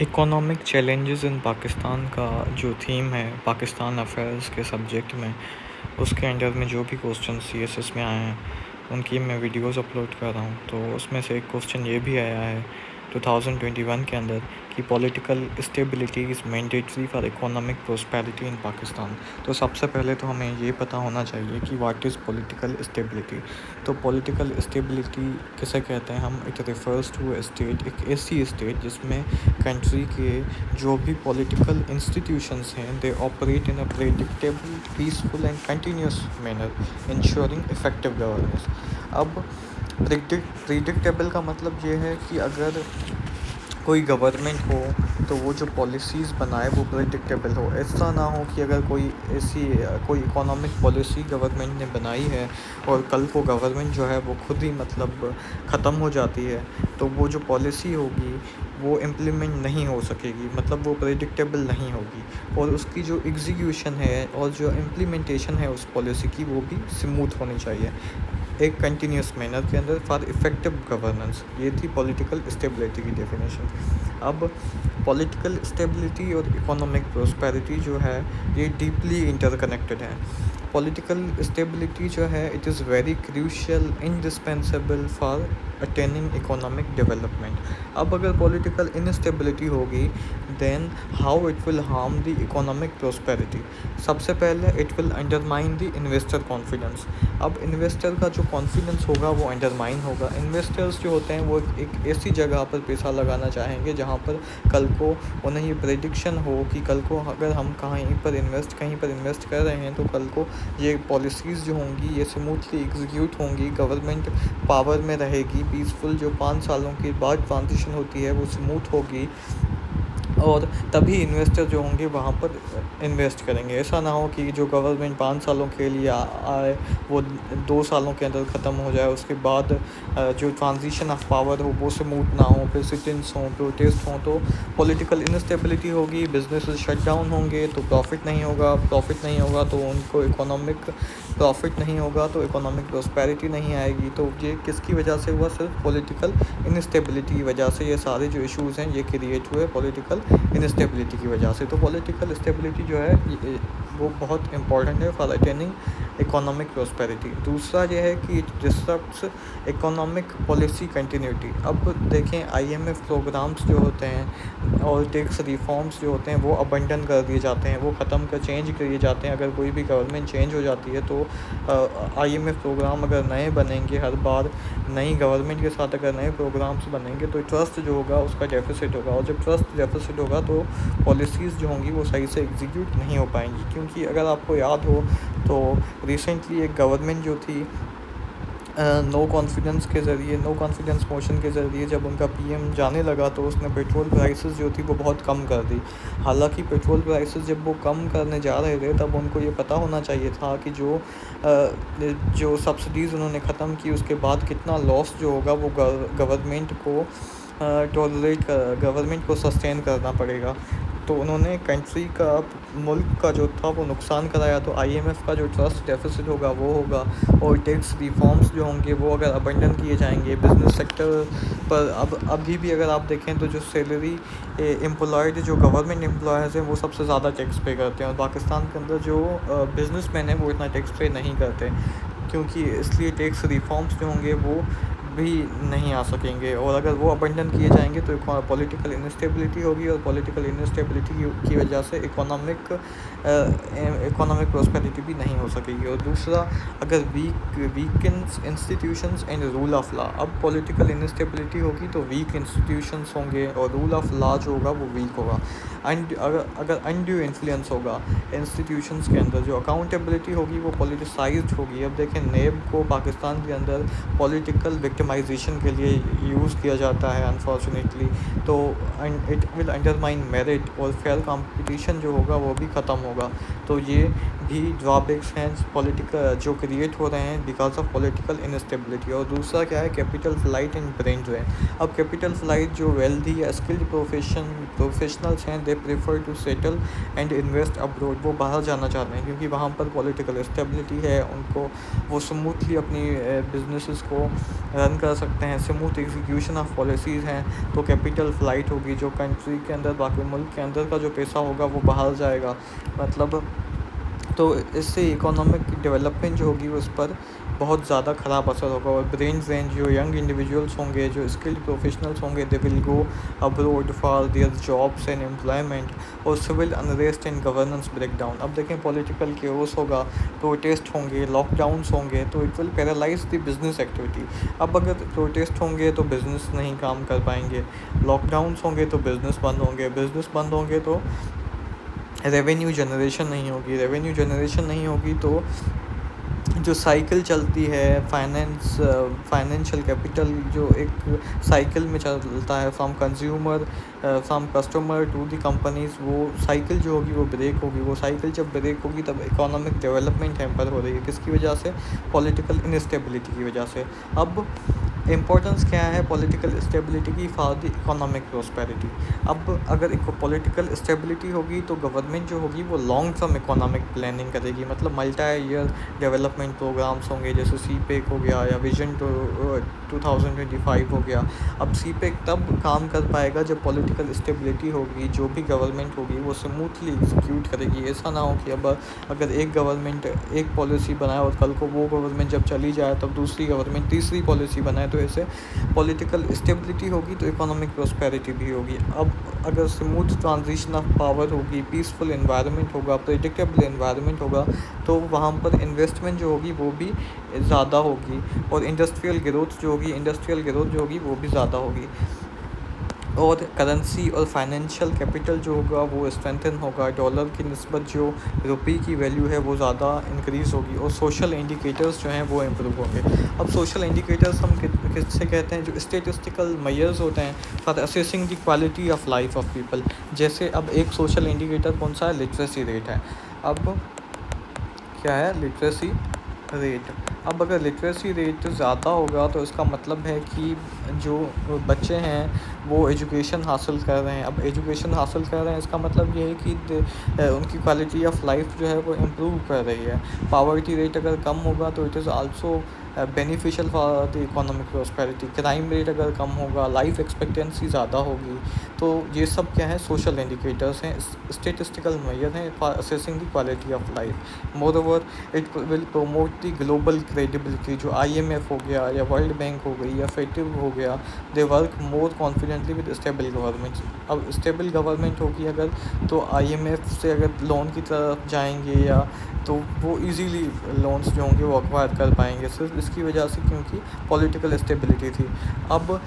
Economic challenges in Pakistan का जो theme है पाकिस्तान अफेयर्स के सब्जेक्ट में, उसके अंडर में जो भी क्वेश्चन सीएसएस में आए हैं उनकी मैं वीडियोस अपलोड कर रहा हूँ। तो उसमें से एक क्वेश्चन ये भी आया है 2021 के अंदर कि political stability is mandatory for economic prosperity in Pakistan. तो सबसे पहले तो हमें ये पता होना चाहिए कि व्हाट इज़ पॉलिटिकल स्टेबिलिटी। तो पॉलिटिकल स्टेबिलिटी किसे कहते हैं हम? It refers to a state, एक ऐसी स्टेट जिसमें कंट्री के जो भी पॉलिटिकल इंस्टीट्यूशंस हैं they operate in a predictable, peaceful and continuous manner ensuring effective governance. अब प्रिडिक्टेबल का मतलब ये है कि अगर कोई गवर्नमेंट हो तो वो जो पॉलिसीज़ बनाए वो प्रेडिक्टेबल हो। ऐसा ना हो कि अगर कोई इकोनॉमिक पॉलिसी गवर्नमेंट ने बनाई है और कल को गवर्नमेंट जो है वो खुद ही मतलब ख़त्म हो जाती है, तो वो जो पॉलिसी होगी वो इम्प्लीमेंट नहीं हो सकेगी, मतलब वो प्रेडिक्टेबल नहीं होगी। और उसकी जो एग्जीक्यूशन है और जो इम्प्लीमेंटेशन है उस पॉलिसी की वो भी स्मूथ होनी चाहिए एक कंटिन्यूस मैनर के अंदर फॉर इफ़ेक्टिव गवर्नेंस। ये थी पॉलिटिकल स्टेबिलिटी की डेफिनेशन। अब पॉलिटिकल स्टेबिलिटी और इकोनॉमिक प्रोस्पेरिटी जो है ये डीपली इंटरकनेक्टेड है। पॉलिटिकल स्टेबिलिटी जो है it is very crucial, indispensable for attaining economic development. अब अगर पॉलिटिकल इनस्टेबिलिटी होगी then how it will harm the economic prosperity. सबसे पहले it will undermine the investor confidence. अब इन्वेस्टर का जो कॉन्फिडेंस होगा वो अंडरमाइन होगा। इन्वेस्टर्स जो होते हैं वो एक ऐसी जगह पर पैसा लगाना चाहेंगे जहाँ पर कल को उन्हें ये प्रेडिक्शन हो कि कल को अगर हम कहीं पर इन्वेस्ट कर रहे हैं तो कल को ये पॉलिसीज़ जो होंगी ये स्मूथली एग्जीक्यूट होंगी, गवर्नमेंट पावर में रहेगी, पीसफुल जो 5 सालों के बाद ट्रांजिशन होती है वो स्मूथ होगी और तभी इन्वेस्टर जो होंगे वहाँ पर इन्वेस्ट करेंगे। ऐसा ना हो कि जो गवर्नमेंट 5 सालों के लिए आए वो 2 सालों के अंदर ख़त्म हो जाए, उसके बाद जो ट्रांजिशन ऑफ पावर हो वो स्मूथ ना हो, फिर सिटिंग्स हों, प्रोटेस्ट हों, तो पॉलिटिकल इनस्टेबिलिटी होगी, बिजनेस शट डाउन होंगे तो प्रॉफिट नहीं होगा तो उनको इकोनॉमिक प्रॉफिट नहीं होगा तो इकोनॉमिक प्रॉस्पेरिटी नहीं आएगी। तो ये किसकी वजह से हुआ? सिर्फ पॉलिटिकल इनस्टेबिलिटी की वजह से ये सारे जो इश्यूज़ हैं ये क्रिएट हुए पॉलिटिकल इनस्टेबिलिटी की वजह से। तो पॉलिटिकल स्टेबिलिटी जो है वो बहुत इंपॉर्टेंट है फॉर अटेनिंग इकोनॉमिक प्रॉस्पेरिटी। दूसरा ये है कि it disturbs economic policy continuity. अब देखें आईएमएफ प्रोग्राम्स जो होते हैं और टैक्स रिफॉर्म्स जो होते हैं वो अबंडन कर दिए जाते हैं, वो चेंज किए जाते हैं। अगर कोई भी गवर्नमेंट चेंज हो जाती है तो आईएमएफ प्रोग्राम अगर नए बनेंगे, हर बार नई गवर्नमेंट के साथ अगर नए प्रोग्राम्स बनेंगे तो ट्रस्ट जो होगा उसका डेफिसिट होगा, और जब ट्रस्ट डेफिसिट होगा तो पॉलिसीज़ जो होंगी वो सही से एग्जीक्यूट नहीं हो पाएंगी। क्योंकि अगर आपको याद हो तो रिसेंटली एक गवर्नमेंट जो थी नो कॉन्फिडेंस मोशन के ज़रिए जब उनका पीएम जाने लगा तो उसने पेट्रोल प्राइसेस जो थी वो बहुत कम कर दी। हालांकि पेट्रोल प्राइसेस जब वो कम करने जा रहे थे तब उनको ये पता होना चाहिए था कि जो सब्सिडीज़ उन्होंने ख़त्म की उसके बाद कितना लॉस जो होगा वो गवर्नमेंट को सस्टेन करना पड़ेगा। तो उन्होंने मुल्क का जो था वो नुकसान कराया। तो आईएमएफ का जो ट्रस्ट डेफिसिट होगा वो होगा, और टैक्स रिफॉर्म्स जो होंगे वो अगर अबंडन किए जाएंगे बिज़नेस सेक्टर पर। अब अभी भी अगर आप देखें तो जो सैलरी एम्प्लॉयड जो गवर्नमेंट एम्प्लॉयज़ हैं वो सबसे ज़्यादा टैक्स पे करते हैं, और पाकिस्तान के अंदर जो बिज़नेसमैन हैं वो इतना टैक्स पे नहीं करते, क्योंकि इसलिए टैक्स रिफॉर्म्स जो होंगे वो भी नहीं आ सकेंगे। और अगर वो अबंडन किए जाएंगे तो पॉलिटिकल इनस्टेबिलिटी होगी, और पॉलिटिकल इनस्टेबिलिटी की वजह से इकोनॉमिक प्रोस्पेरिटी भी नहीं हो सकेगी। और दूसरा, अगर weakens institutions and rule of law. अब पॉलिटिकल इनस्टेबिलिटी होगी तो वीक इंस्टीट्यूशंस होंगे और रूल ऑफ लॉ जो होगा वो वीक होगा। अगर अनड्यू इन्फ्लुएंस होगा इंस्टीट्यूशंस के अंदर, जो अकाउंटेबिलिटी होगी वो पॉलिटिसाइज्ड होगी। अब देखें नेब को पाकिस्तान के अंदर पॉलिटिकल विक्टिमाइजेशन के लिए यूज़ किया जाता है अनफॉर्चुनेटली। तो इट विल अंडरमाइन मेरिट, और फेयर कंपटीशन जो होगा वो भी ख़त्म होगा। तो ये भी ड्रॉबैक्स हैं पॉलिटिकल जो क्रिएट हो रहे हैं बिकॉज ऑफ पॉलिटिकल इनस्टेबिलिटी। और दूसरा क्या है, capital flight and brain drain. अब कैपिटल फ्लाइट जो वेल्दी या स्किल्ड प्रोफेशनल्स हैं they prefer to settle and invest abroad, वो बाहर जाना चाहते हैं क्योंकि वहाँ पर पॉलिटिकल स्टेबिलिटी है, उनको वो स्मूथली अपनी बिजनेसेस को रन कर सकते हैं, स्मूथ एग्जीक्यूशन ऑफ पॉलिसीज़ हैं। तो कैपिटल फ्लाइट होगी, जो कंट्री के अंदर बाकी मुल्क के अंदर का जो पैसा होगा वो बाहर जाएगा, मतलब तो इससे इकोनॉमिक डेवलपमेंट जो होगी उस पर बहुत ज़्यादा ख़राब असर होगा। और ब्रेन ड्रेन, जो यंग इंडिविजुअल्स होंगे, जो स्किल्ड प्रोफेशनल्स होंगे, they will go abroad for their jobs and employment. और civil unrest and governance breakdown. अब देखें पॉलिटिकल केओस होगा, प्रोटेस्ट होंगे, लॉकडाउन्स होंगे, तो it will paralyse the business activity. अब अगर प्रोटेस्ट होंगे तो बिज़नेस नहीं काम कर पाएंगे, लॉकडाउन्स होंगे तो बिज़नेस बंद होंगे तो रेवेन्यू जनरेशन नहीं होगी, रेवेन्यू जनरेशन नहीं होगी तो जो साइकिल चलती है फाइनेंशियल कैपिटल, जो एक साइकिल में चलता है from customer to the companies, वो साइकिल जो होगी वो ब्रेक होगी। वो साइकिल जब ब्रेक होगी तब इकोनॉमिक डेवलपमेंट हैम्पर हो रही है, किसकी वजह से, पॉलिटिकल इनस्टेबिलिटी की वजह से। अब इम्पोर्टेंस क्या है पॉलिटिकल स्टेबिलिटी की फॉर द इकोनॉमिक प्रोस्पेरिटी। अब अगर पॉलिटिकल स्टेबिलिटी होगी तो गवर्नमेंट जो होगी वो लॉन्ग टर्म इकोनॉमिक प्लानिंग करेगी, मतलब मल्टी ईयर डेवलपमेंट प्रोग्राम्स होंगे, जैसे सीपेक हो गया या विजन 2025 हो गया। अब सीपेक तब काम कर पाएगा जब पॉलिटिकल स्टेबिलिटी होगी, जो भी गवर्नमेंट होगी वो स्मूथली एग्जीक्यूट करेगी। ऐसा ना हो कि अब अगर एक गवर्नमेंट एक पॉलिसी बनाए और कल को वो गवर्नमेंट जब चली जाए तब दूसरी गवर्नमेंट तीसरी पॉलिसी बनाए, तो ऐसे पॉलिटिकल स्टेबिलिटी होगी तो इकोनॉमिक प्रोस्पेरिटी भी होगी। अब अगर स्मूथ ट्रांजिशन ऑफ पावर होगी, पीसफुल एनवायरनमेंट होगा, प्रेडिक्टेबल एनवायरनमेंट होगा, तो वहाँ पर इन्वेस्टमेंट जो होगी वो भी ज़्यादा होगी, और इंडस्ट्रियल ग्रोथ जो होगी वो भी ज़्यादा होगी। और करेंसी और फाइनेंशियल कैपिटल जो होगा वो स्ट्रेंथन होगा, डॉलर की निस्बत जो रुपये की वैल्यू है वो ज़्यादा इंक्रीज़ होगी, और सोशल इंडिकेटर्स जो हैं वो इम्प्रूव होंगे। अब सोशल इंडिकेटर्स हम किससे कहते हैं, जो स्टेटिस्टिकल मेजर्स होते हैं for assessing the quality of life of people. जैसे अब एक सोशल इंडिकेटर कौन सा है, लिटरेसी रेट है। अब क्या है, लिटरेसी रेट। अब अगर लिटरेसी रेट ज़्यादा होगा तो इसका मतलब है कि जो बच्चे हैं वो एजुकेशन हासिल कर रहे हैं। अब एजुकेशन हासिल कर रहे हैं इसका मतलब ये है कि उनकी क्वालिटी ऑफ लाइफ जो है वो इम्प्रूव कर रही है। पावर्टी रेट अगर कम होगा तो it is also beneficial for the economic prosperity. Crime rate अगर कम होगा, लाइफ एक्सपेक्टेंसी ज़्यादा होगी। तो ये सब क्या है, सोशल इंडिकेटर्स हैं, स्टेटिस्टिकल मेजर हैं for assessing the quality of life. Moreover it will promote the global credibility. जो IMF हो गया या वर्ल्ड बैंक हो गई या फेटिव हो गया, they work more confidently with stable government. अब स्टेबल गवर्नमेंट होगी अगर, तो IMF से अगर लोन की तरफ जाएंगे या तो वो इजीली लोन्स जो होंगे वो एक्वायर कर पाएंगे, सिर्फ इसकी वजह से क्योंकि पॉलिटिकल स्टेबिलिटी थी। अब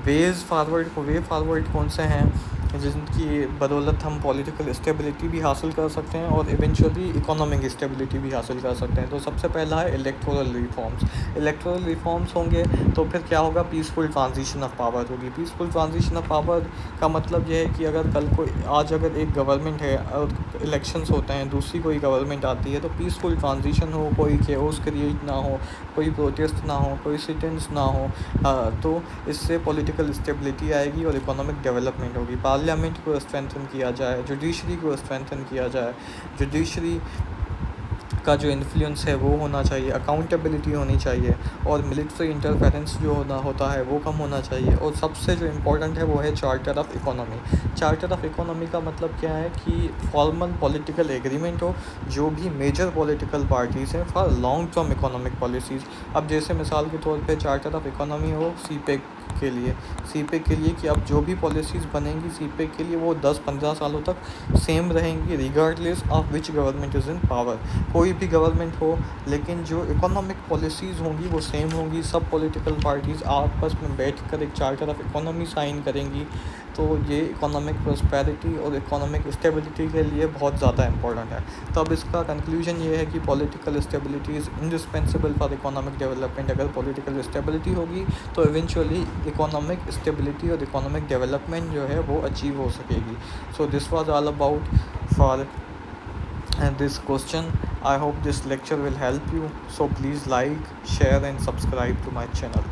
वे फॉरवर्ड कौन से हैं जिनकी बदौलत हम पॉलिटिकल स्टेबिलिटी भी हासिल कर सकते हैं और इवेंचुअली इकोनॉमिक स्टेबिलिटी भी हासिल कर सकते हैं। तो सबसे पहला है इलेक्टोरल रिफॉर्म्स होंगे तो फिर क्या होगा, पीसफुल ट्रांजिशन ऑफ पावर होगी। पीसफुल ट्रांजिशन ऑफ पावर का मतलब यह है कि अगर कल को आज अगर एक गवर्नमेंट है और इलेक्शंस होते हैं, दूसरी कोई गवर्नमेंट आती है, तो पीसफुल ट्रांजिशन हो, कोई केओस क्रिएट ना हो, कोई प्रोटेस्ट ना हो, कोई सिटेंस ना हो, तो इससे पॉलिटिकल स्टेबिलिटी आएगी और इकोनॉमिक डेवलपमेंट होगी। पार्लियामेंट को स्ट्रेंथन किया जाए, जुडिशरी को स्ट्रेंथन किया जाए, जुडिशरी का जो इन्फ्लुएंस है वो होना चाहिए, अकाउंटेबिलिटी होनी चाहिए, और मिलिट्री इंटरफेरेंस जो होता है वो कम होना चाहिए। और सबसे जो इम्पोर्टेंट है वो है charter of economy. Charter of economy का मतलब क्या है कि फॉर्मल पॉलिटिकल एग्रीमेंट हो जो भी मेजर पॉलिटिकल पार्टीज़ हैं for long term economic policies. अब जैसे मिसाल के तौर पे चार्टर ऑफ इकोनॉमी हो सीपेक के लिए कि अब जो भी पॉलिसीज़ बनेंगी सीपेक के लिए वो 10-15 सालों तक सेम रहेंगी regardless of which government is in power. कोई भी गवर्नमेंट हो लेकिन जो इकोनॉमिक पॉलिसीज़ होंगी वो सेम होंगी। सब पॉलिटिकल पार्टीज़ आपस में बैठकर एक चार्टर ऑफ इकोनॉमी साइन करेंगी। तो ये इकोनॉमिक प्रोस्पेरिटी और इकोनॉमिक स्टेबिलिटी के लिए बहुत ज़्यादा इंपॉर्टेंट है। तो अब इसका कंक्लूजन ये है कि political stability is indispensable for economic development. अगर पॉलिटिकल स्टेबिलिटी होगी तो इवेंचुअली इकोनॉमिक स्टेबिलिटी और इकोनॉमिक डेवलपमेंट जो है वो अचीव हो सकेगी। So this was all about for this question, I hope this lecture will help you. So please like, share and subscribe to my channel.